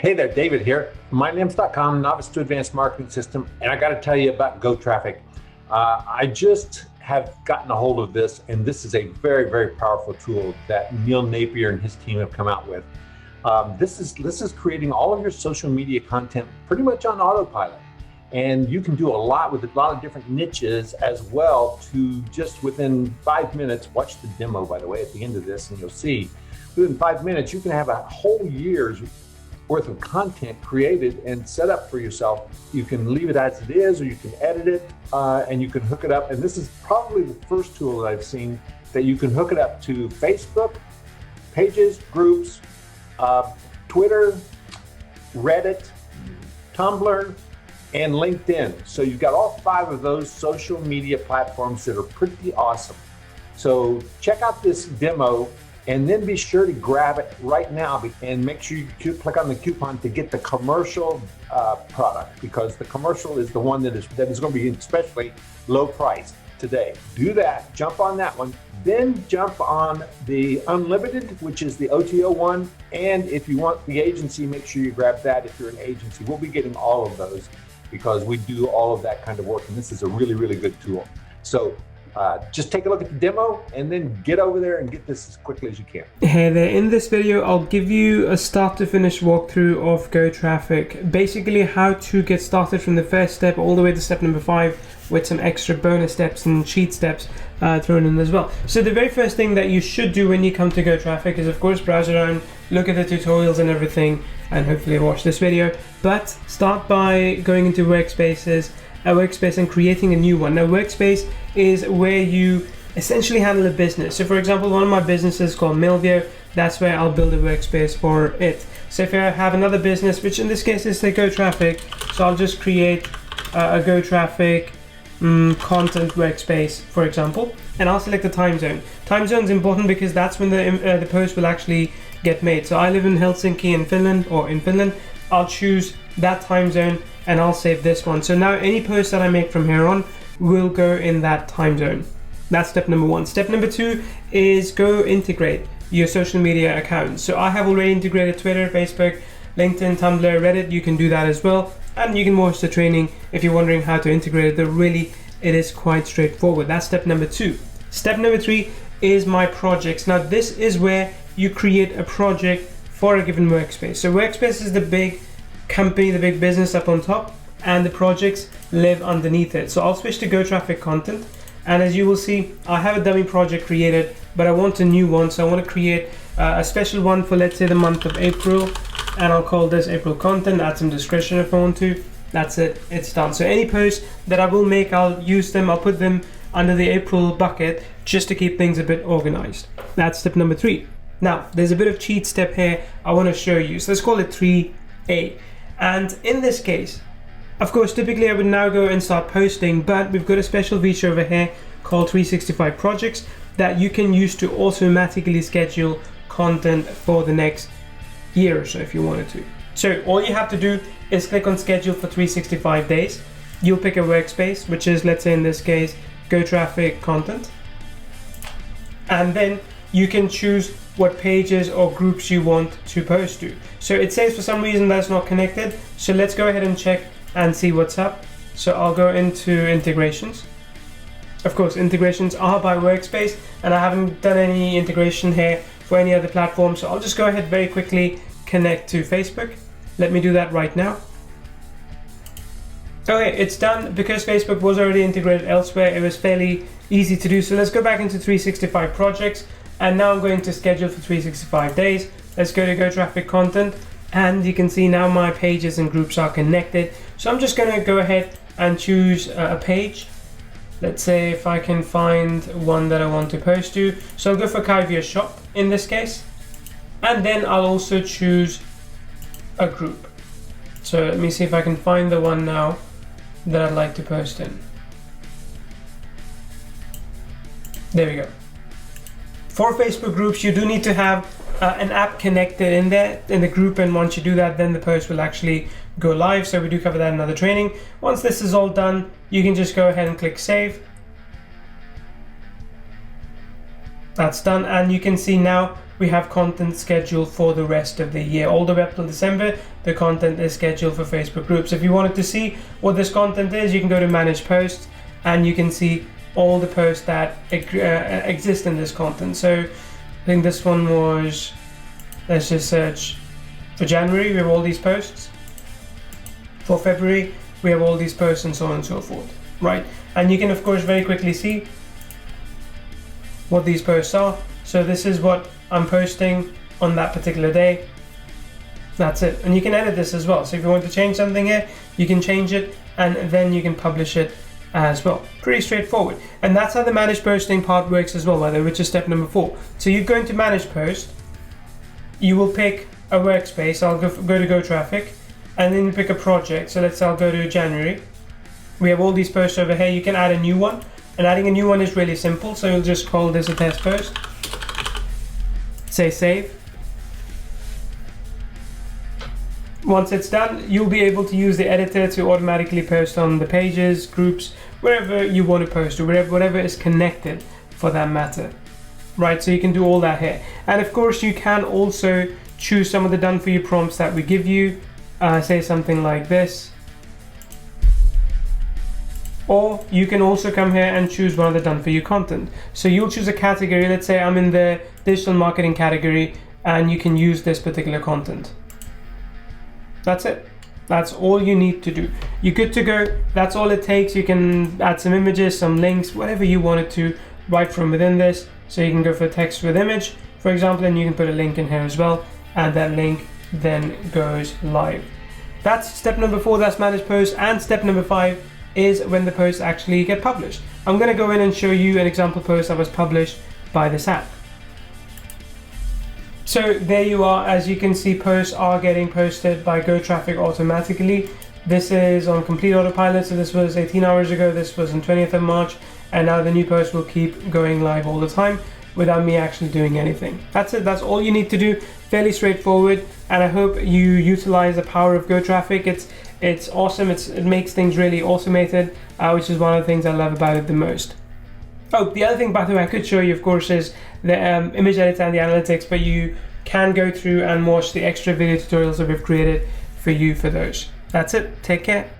Hey there, David here. MyNAMS.com, Novice to Advanced Marketing System, and I got to tell you about GoTraffic. I just have gotten a hold of this, and this is a very, very powerful tool that Neil Napier and his team have come out with. This is creating all of your social media content pretty much on autopilot, and you can do a lot with a lot of different niches as well. To just within 5 minutes, watch the demo by the way at the end of this, and you'll see within 5 minutes you can have a whole year's worth of content created and set up for yourself. You can leave it as it is, or you can edit it, and you can hook it up. And this is probably the first tool that I've seen that you can hook it up to Facebook, pages, groups, Twitter, Reddit, Tumblr, and LinkedIn. So you've got all 5 of those social media platforms that are pretty awesome. So check out this demo, and then be sure to grab it right now and make sure you click on the coupon to get the commercial product, because the commercial is the one that is going to be especially low priced today. Do that, jump on that one, then jump on the unlimited, which is the OTO one. And if you want the agency, make sure you grab that if you're an agency. We'll be getting all of those because we do all of that kind of work, and this is a really, really good tool. So just take a look at the demo and then get over there and get this as quickly as you can. Hey there, in this video I'll give you a start to finish walkthrough of GoTraffic. Basically how to get started from the first step all the way to step number 5, with some extra bonus steps and cheat steps thrown in as well. So the very first thing that you should do when you come to GoTraffic is of course browse around, look at the tutorials and everything, and hopefully watch this video. But start by going into workspace and creating a new one. Now workspace is where you essentially handle a business. So for example, one of my businesses is called Milvio. That's where I'll build a workspace for it. So if I have another business, which in this case is the GoTraffic, so I'll just create a GoTraffic content workspace, for example, and I'll select the time zone. Time zone is important because that's when the post will actually get made. So I live in Helsinki in Finland. I'll choose that time zone and I'll save this one. So now any post that I make from here on will go in that time zone. That's step number 1. Step number 2 is go integrate your social media accounts. So I have already integrated Twitter, Facebook, LinkedIn, Tumblr, Reddit. You can do that as well, and you can watch the training if you're wondering how to integrate it. Really, it is quite straightforward. That's step number 2. Step number 3 is my projects. Now this is where you create a project for a given workspace. So workspace is the big company, the big business up on top, and the projects live underneath it. So I'll switch to GoTraffic content, and as you will see, I have a dummy project created, but I want a new one. So I want to create a special one for, let's say, the month of April, and I'll call this April content. Add some description if I want to. That's it, it's done. So any posts that I will make, I'll use them, I'll put them under the April bucket just to keep things a bit organized. That's step number 3. Now there's a bit of cheat step here I want to show you. So let's call it 3A. And in this case, of course, typically I would now go and start posting, but we've got a special feature over here called 365 projects that you can use to automatically schedule content for the next year or so if you wanted to. So all you have to do is click on schedule for 365 days. You'll pick a workspace, which is, let's say in this case, GoTraffic content. And then you can choose what pages or groups you want to post to. So it says for some reason that's not connected. So let's go ahead and check and see what's up. So I'll go into integrations. Of course, integrations are by workspace, and I haven't done any integration here for any other platform. So I'll just go ahead very quickly, connect to Facebook. Let me do that right now. Okay, it's done. Because Facebook was already integrated elsewhere, it was fairly easy to do. So let's go back into 365 projects, and now I'm going to schedule for 365 days. Let's go to GoTraffic content, and you can see now my pages and groups are connected. So I'm just going to go ahead and choose a page. Let's say if I can find one that I want to post to. So I'll go for Kaivia shop in this case, and then I'll also choose a group. So let me see if I can find the one now that I'd like to post in. There we go. For Facebook groups, you do need to have an app connected in there in the group, and once you do that, then the post will actually go live. So we do cover that in another training. Once this is all done, you can just go ahead and click save. That's done, and you can see now we have content scheduled for the rest of the year. All the way up till December, the content is scheduled for Facebook groups. If you wanted to see what this content is, you can go to Manage Posts and you can see all the posts that exist in this content. So I think this one was, let's just search for January, we have all these posts. For February, we have all these posts and so on and so forth, right? And you can of course very quickly see what these posts are. So this is what I'm posting on that particular day. That's it. And you can edit this as well. So if you want to change something here, you can change it and then you can publish it as well. Pretty straightforward. And that's how the managed posting part works as well, by the way, which is step number 4. So you go into manage post, you will pick a workspace. I'll go to GoTraffic, and then you pick a project. So let's say I'll go to January. We have all these posts over here. You can add a new one, and adding a new one is really simple. So you'll just call this a test post, say save. Once it's done, you'll be able to use the editor to automatically post on the pages, groups, wherever you want to post, or whatever is connected for that matter. Right, so you can do all that here. And of course, you can also choose some of the done for you prompts that we give you. Say something like this. Or you can also come here and choose one of the done for you content. So you'll choose a category. Let's say I'm in the digital marketing category, and you can use this particular content. That's it. That's all you need to do. You're good to go. That's all it takes. You can add some images, some links, whatever you wanted to, right from within this. So you can go for text with image, for example, and you can put a link in here as well, and that link then goes live. That's step number 4, that's manage posts. And step number 5 is when the posts actually get published. I'm going to go in and show you an example post that was published by this app. So there you are. As you can see, posts are getting posted by GoTraffic automatically. This is on complete autopilot, so this was 18 hours ago, this was on 20th of March, and now the new post will keep going live all the time without me actually doing anything. That's it, that's all you need to do. Fairly straightforward, and I hope you utilize the power of GoTraffic. It's awesome, it makes things really automated, which is one of the things I love about it the most. Oh, the other thing, by the way, I could show you, of course, is the image editor and the analytics, but you can go through and watch the extra video tutorials that we've created for you for those. That's it, take care.